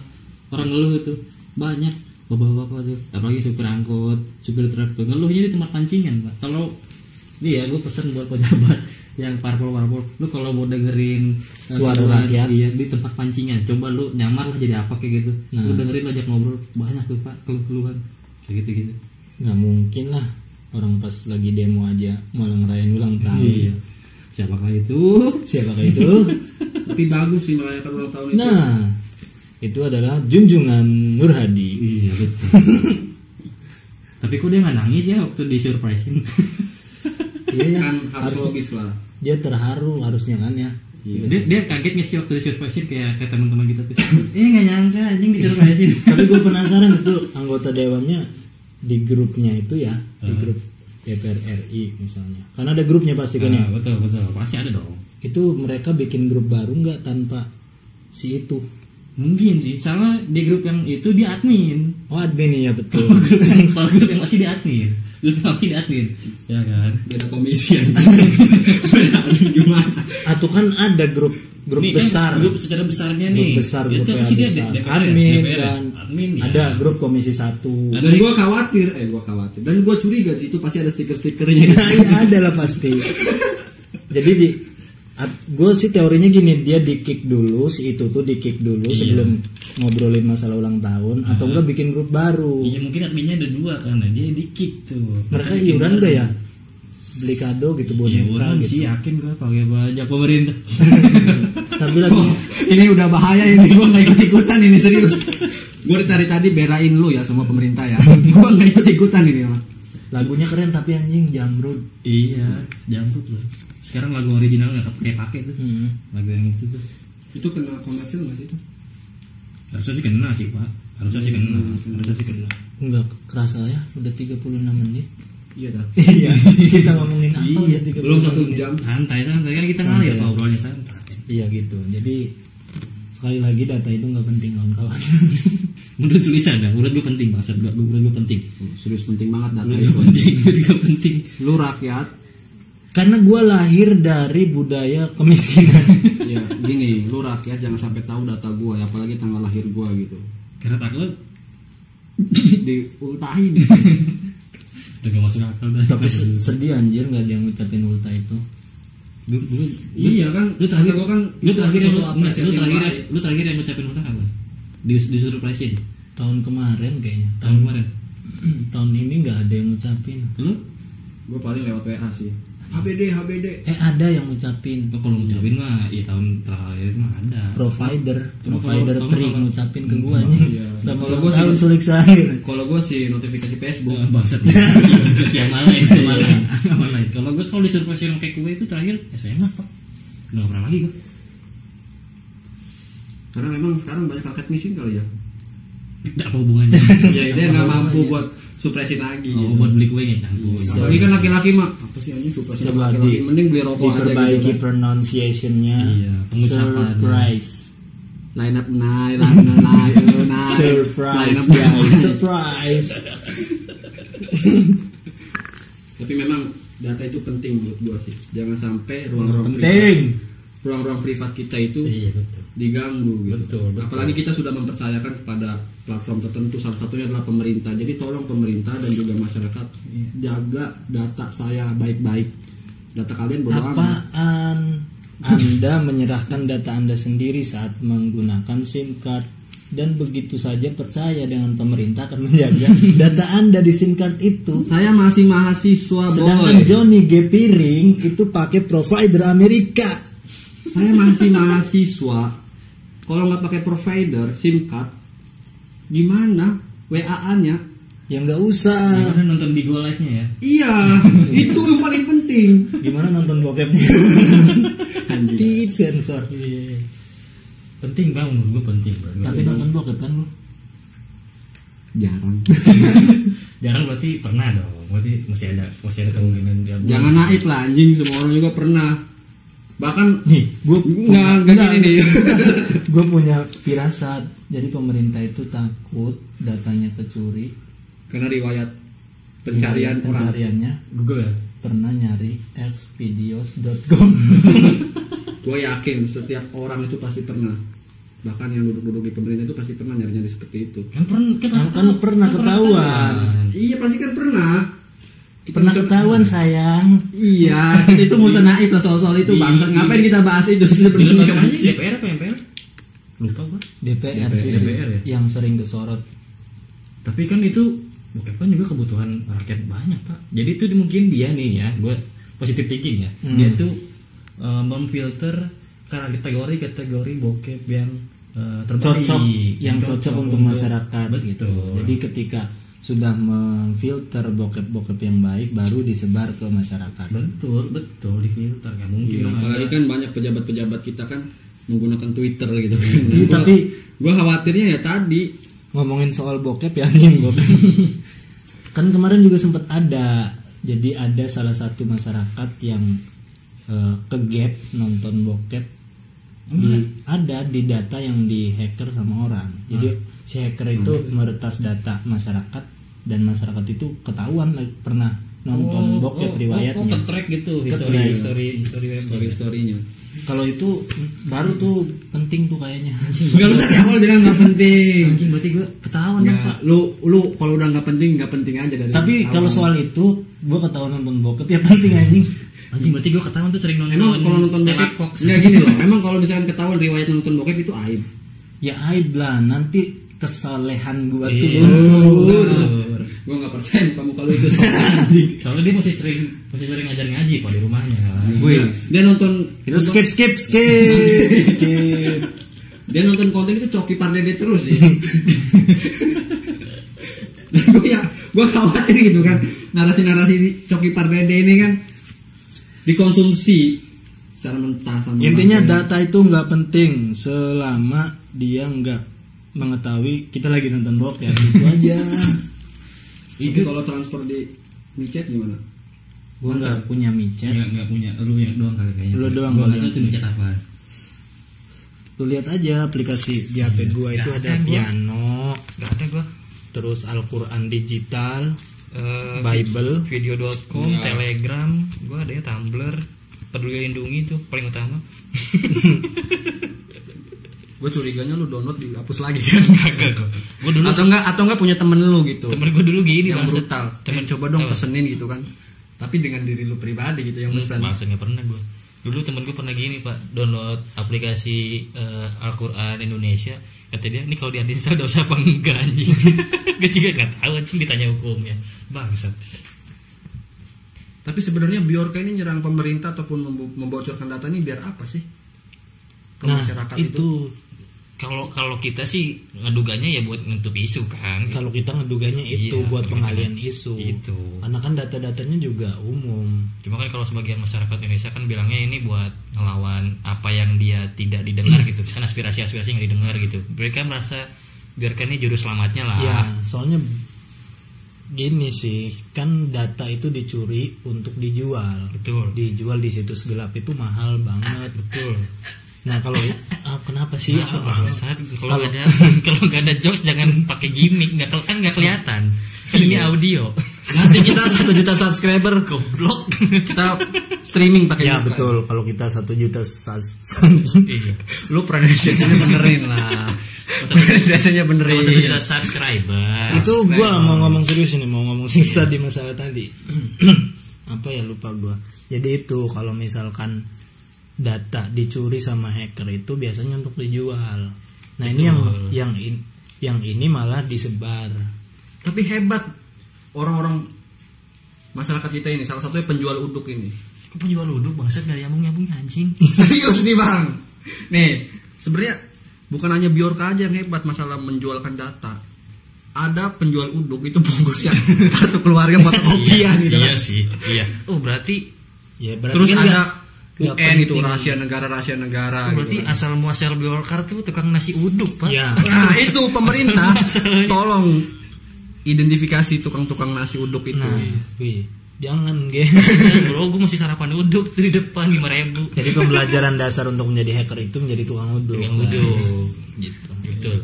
Orang ngeluh tuh banyak bapak-bapak tuh. Apalagi supir angkot, supir truk tuh ngeluhnya di tempat pancingan pak. Kalau dia gue pesen buat pejabat yang parpol, lu kalau mau dengerin Suara keluhan, rakyat. iya, di tempat pancingan, coba lu nyamar lah jadi apa kayak gitu. Lu dengerin, lu ajak ngobrol, banyak tuh pak keluhan kayak gitu. nggak mungkin lah orang pas lagi demo aja malah ngerayain ulang tahun. Iya. Siapakah itu? Siapakah itu? Tapi bagus sih merayakan ulang tahun itu. Nah, itu adalah junjungan Nur Hadi. Iya betul. Tapi kok dia nggak nangis ya waktu di surprisein? Iya ya, Kan harus logis lah. dia terharu harusnya kan ya. Dia kaget nggak sih waktu di surprisein kayak teman-teman kita tuh? Nggak nyangka anjing di surprisein. Tapi gue penasaran itu anggota dewannya di grupnya itu ya, di grup DPR RI misalnya. Karena ada grupnya pasti kan ya. Betul pasti ada dong. Itu mereka bikin grup baru nggak tanpa si itu? Mungkin sih, soalnya di grup yang itu dia admin. Oh admin ya betul. Kalau grup yang masih di admin, grup yang masih di admin, ya kan? Beda komisi aja. Gimana? Atau kan ada grup Nih, besar. kan, grup secara besarnya nih. Grup besar, itu grup pasti dia besar. DPR, Admin DPR. kan. Admin ya. Ada grup komisi 1. Ada Dan gue khawatir, dan gue curiga di situ pasti ada stiker-stikernya. Ya ada lah pasti. Jadi gue sih teorinya gini, dia di kick dulu, si itu tuh di kick dulu sebelum ngobrolin masalah ulang tahun, atau enggak bikin grup baru. Iya mungkin adminnya ada 2 karena dia di kick tuh. Mereka iuran gak ya? Beli kado gitu boneka Iuran gitu. sih yakin gue pakai pajak pemerintah. Tapi lagi Ini udah bahaya ini, gue nggak ikut-ikutan ini serius. Gue dari tadi berain lu ya semua pemerintah ya. Gue nggak ikut-ikutan ini mah. lagunya keren tapi anjing Jamrud. Iya, jamrut lah. Sekarang lagu original nggak pakai tuh. Lagu yang itu tuh. Itu kena komersil nggak sih itu? Harusnya sih kena sih pak. Harusnya sih kena. Enggak kerasa ya, udah 36 menit. Iya dah. Iya, kita ngomongin apa Iya, udah 36 Belum 1 menit. jam. Santai kan kita ngalir pak, obrolannya santai. Iya gitu. Jadi sekali lagi data itu nggak penting kawan-kawan. Menurut tulisan dah, menurut gue penting pak. Menurut gue penting. Serius penting banget data Menurut itu. gue penting. Menurut gue penting. Lu rakyat, Karena gue lahir dari budaya kemiskinan. ya gini, lu rakyat jangan sampai tahu data gua ya, apalagi tanggal lahir gua gitu. Karena takut Diultahin. udah gak masuk akal dah. Tapi sedih anjir nggak ada yang ngucapin ulta itu. Iya kan? Lu terakhir Gua kan lu terakhir yang selalu apresiasi lu terakhir yang ngucapin utang apa? Disuruh pricein Tahun kemarin kayaknya. tahun kemarin. Tahun ini nggak ada yang ngucapin. Lu Gua paling lewat WA sih. HBD. Ada yang ngucapin. Kalau ngucapin mah ya tahun terakhir mah ada. Provider kalau- trik kalau- ngucapin ke gua nya. Iya. Selama Kalau 2 gua tahun sih- sulik sahir. Kalau gue sih notifikasi Facebook. Bangsat juga sih yang malah itu malah. Kalau gue kalau disuruh pasien kayak gue itu terakhir SMA Pak. Udah gak pernah lagi gue. Karena memang sekarang banyak rakyat miskin kali ya. Tidak apa hubungannya. Ya dia nggak mampu buat supresin lagi. Oh, gitu. buat beli kue ya campur. Apalagi kan laki-laki mah apa sih anjing supresin Coba laki-laki mending beli rokok aja diperbaiki gitu kan. pronunciation-nya. Iya, pengucapannya. Surprise. Line up naik. Surprise Line up guys. Surprise. Tapi memang data itu penting menurut gua sih. Jangan sampai ruang-ruang Penting. ruang-ruang privat kita itu Iya betul. diganggu gitu. Betul. Apalagi kita sudah mempercayakan kepada platform tertentu, salah satunya adalah pemerintah. Jadi tolong pemerintah dan juga masyarakat jaga data saya baik-baik. Data kalian bodo amat. Apaan Anda menyerahkan data Anda sendiri saat menggunakan SIM card dan begitu saja percaya dengan pemerintah akan menjaga data Anda di SIM card itu. Saya masih mahasiswa, Sedangkan boy. Johnny G. Piring itu pakai provider Amerika. Saya masih mahasiswa. Kalau nggak pakai provider SIM card, gimana WA-nya? Ya nggak usah. Gimana nonton Bigo Live-nya ya? Iya, itu yang paling penting. Gimana nonton bokepnya? Anjing. Tit sensor. Penting bang, menurut gue penting bro. Tapi nonton bokep kan lu? Jarang. Jarang berarti pernah dong. Berarti masih ada kemungkinan dia. Jangan naif lah anjing, semua orang juga pernah. Bahkan Nih, gue nggak gini nih. Gue punya firasat. Jadi pemerintah itu takut datanya kecuri. Karena riwayat pencarian orang. Pencariannya Google ya. pernah nyari xvideos.com. Gue yakin setiap orang itu pasti pernah. Bahkan yang duduk-duduk di pemerintah itu pasti pernah nyari-nyari seperti itu. Kan pernah ketahuan. Iya pasti kan pernah. Pernah ketahuan sayang. Iya, itu mau naif lah soal-soal itu bangsat. Ngapain kita bahas itu sih sebenarnya? DPR apa MPR? Lupa gua. DPR sih DPR ya? yang sering kesorot. Tapi kan itu bokep kan juga kebutuhan rakyat banyak pak. Jadi itu mungkin dia nih ya, gue positive thinking ya. Dia tuh memfilter kategori bokep yang terbaik, Cocok, yang cocok untuk masyarakat betul. gitu. Jadi ketika sudah memfilter bokep-bokep yang baik baru disebar ke masyarakat. betul difilter nggak mungkin Iya, dong apalagi ada. kan banyak pejabat-pejabat kita kan menggunakan Twitter gitu kan. Iya, tapi- gue khawatirnya ya tadi Ngomongin soal bokep ya anjing bokep. Kan kemarin juga sempat ada. Jadi ada salah satu masyarakat yang kegap nonton bokep ada di data yang di hacker sama orang. Jadi si hacker itu meretas data masyarakat dan masyarakat itu ketahuan pernah nonton bokep riwayatnya. Ke-track gitu Ke-track. history story-storynya. Kalau itu baru tuh penting tuh kayaknya. Enggak, lu tadi awal bilang nggak penting. anjing berarti gue ketahuan dong pak. Nggak, lu kalau udah nggak penting aja dari Tapi awal. kalau soal itu gua ketahuan nonton bokep ya penting anjing. Anjing berarti gue ketahuan tuh sering nonton. Emang kalau nonton Stella bokep Cox. nggak gini loh. Emang kalau misalkan ketahuan riwayat nonton bokep itu aib. Ya aib lah, nanti kesalehan gua tuh Iya. luntur. Gue nggak percaya kamu kalau itu soal anjing. Soalnya dia masih sering ngajar ngaji pak di rumahnya. Wih, Dia nonton itu skip. dia nonton konten itu Coki Pardede terus sih. gue khawatir gitu kan narasi Coki Pardede ini kan dikonsumsi secara mentah sama Intinya bangsa. data itu nggak penting selama dia nggak mengetahui kita lagi nonton bokep itu aja. Tapi kalau transfer di WeChat gimana? Gua nggak punya micet. Nggak punya, lu yang doang kali kayaknya. Lu doang Gua kali nggak tahu yang tuh mencet apa. Lu lihat aja aplikasi di HP gua itu Nggak ada ada gua. piano, Nggak ada gua. terus Al-Quran digital, Bible. Video.com, Ya. Telegram, gua adanya Tumblr, Peduli Lindungi tuh paling utama. Gue curiganya lu download dihapus lagi kan? Gua dulu atau enggak punya temen lu gitu. temen gua dulu gini yang bangsat. brutal. Coba dong pesenin gitu kan. Tapi dengan diri lu pribadi gitu yang pesan. Bangsat nggak pernah gua. Dulu temen gua pernah gini pak, download aplikasi Al-Quran Indonesia. Kata dia, ini kalau diuninstall dosa apa enggak anjing? Gue juga nggak tahu anjing, ditanya hukumnya. Bangsat. Tapi sebenarnya Bjorka ini nyerang pemerintah ataupun membocorkan data ini biar apa sih? Ke masyarakat itu. Kalau kita sih ngeduganya ya buat nutup isu kan. Kalau kita ngeduganya itu Iya, buat kalau pengalian kita- isu. itu. Karena kan data-datanya juga umum. Cuma kan kalau sebagian masyarakat Indonesia kan bilangnya ini buat ngelawan apa yang dia tidak didengar gitu. Kan aspirasi-aspirasi yang didengar gitu. Mereka merasa biarkan ini juru selamatnya lah. Ya, soalnya gini sih, kan data itu dicuri untuk dijual. Betul. Dijual di situs gelap itu mahal banget. Betul. Nah, kalau kenapa sih? Nah, bangsat. Kalau nggak ada jokes jangan pakai gimmick, nggak kelihatan. Kan ini audio. Nanti kita 1 juta subscriber Goblok. kita streaming pakai Ya Bjorka. betul, kalau kita 1 juta Iya. Lu pronunciation-nya benerin lah. Pronunciation-nya Kalau benerin. 1 juta subscriber. itu gua mau ngomong serius ini, mau ngomong sing tadi masalah tadi. Apa ya, lupa gua. Jadi itu kalau misalkan data dicuri sama hacker itu biasanya untuk dijual. Nah, ini yang ini malah disebar. Tapi hebat orang-orang masyarakat kita ini, salah satunya penjual uduk ini. Kok penjual uduk bangsat dari nyambung-nyambungnya anjing. Serius nih bang. Nih sebenarnya bukan hanya Bjorka aja yang hebat masalah menjualkan data. Ada penjual uduk itu bungkusnya kartu keluarga fotokopian gitu Iya kan. sih. Iya. Oh berarti Ya berarti Terus kan ada nggak UN itu penting. rahasia negara berarti gitu kan. asal muasal Bjorka tuh tukang nasi uduk, Pak. Ya. Nah itu pemerintah tolong identifikasi tukang-tukang nasi uduk itu. Nah, wih, jangan ge. Bro, gue masih sarapan uduk tuh di depan 5.000. Jadi pembelajaran dasar untuk menjadi hacker itu menjadi tukang uduk. Tukang guys. uduk. Gitu. Betul.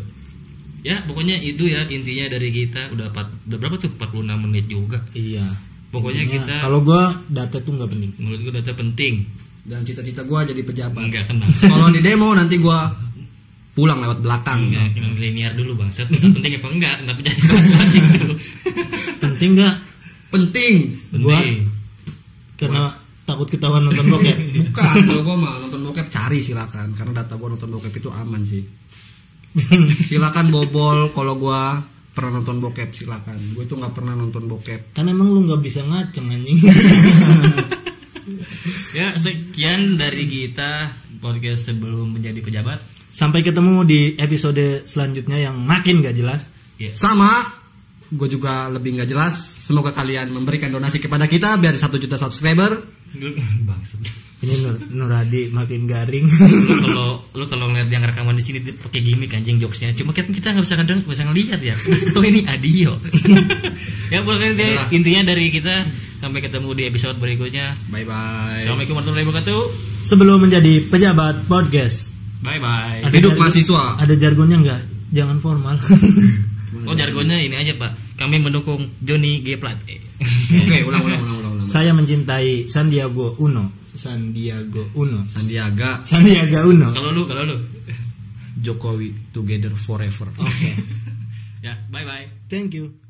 Ya, pokoknya itu ya intinya dari kita udah berapa tuh 46 menit juga. Iya. Pokoknya Intinya, kita kalau gua data tuh nggak penting. menurut gue data penting. Dan cita-cita gue jadi pejabat. Enggak kenal. Kalau di demo nanti gue pulang lewat belakang. Enggak, linear dulu bangsat. Penting apa enggak? Kenapa jadi masing-masing dulu? Penting nggak? Penting. Buat Penting. karena takut ketahuan nonton bokep. Bukan, kalau gue mah nonton bokep cari silakan. Karena data gue nonton bokep itu aman sih. Silakan bobol kalau gue pernah nonton bokep, silakan. Gue tuh nggak pernah nonton bokep. Kan emang lu nggak bisa ngaceng anjing. Ya, sekian dari kita podcast sebelum menjadi pejabat. Sampai ketemu di episode selanjutnya yang makin gak jelas. Ya. Sama, gue juga lebih nggak jelas. Semoga kalian memberikan donasi kepada kita biar 1 juta subscriber. Bangsat. Ini Nuradi makin garing. Lu kalau ngeliat yang rekaman di sini dia pakai gimmick anjing jokesnya. Cuma kita nggak bisa ngelihat ya. Tahu ini audio. Ya pokoknya intinya dari kita sampai ketemu di episode berikutnya. Bye bye. Assalamualaikum warahmatullahi wabarakatuh. Sebelum menjadi pejabat podcast, Bye bye. Hidup mahasiswa. Ada jargonnya nggak? Jangan formal. Oh jargonnya ini aja Pak. Kami mendukung Johnny G Plate. Oke, ulang. Saya mencintai Sandiaga Uno. Sandiaga Uno. Kalau lu Jokowi together forever. Oke. ya bye bye. Thank you.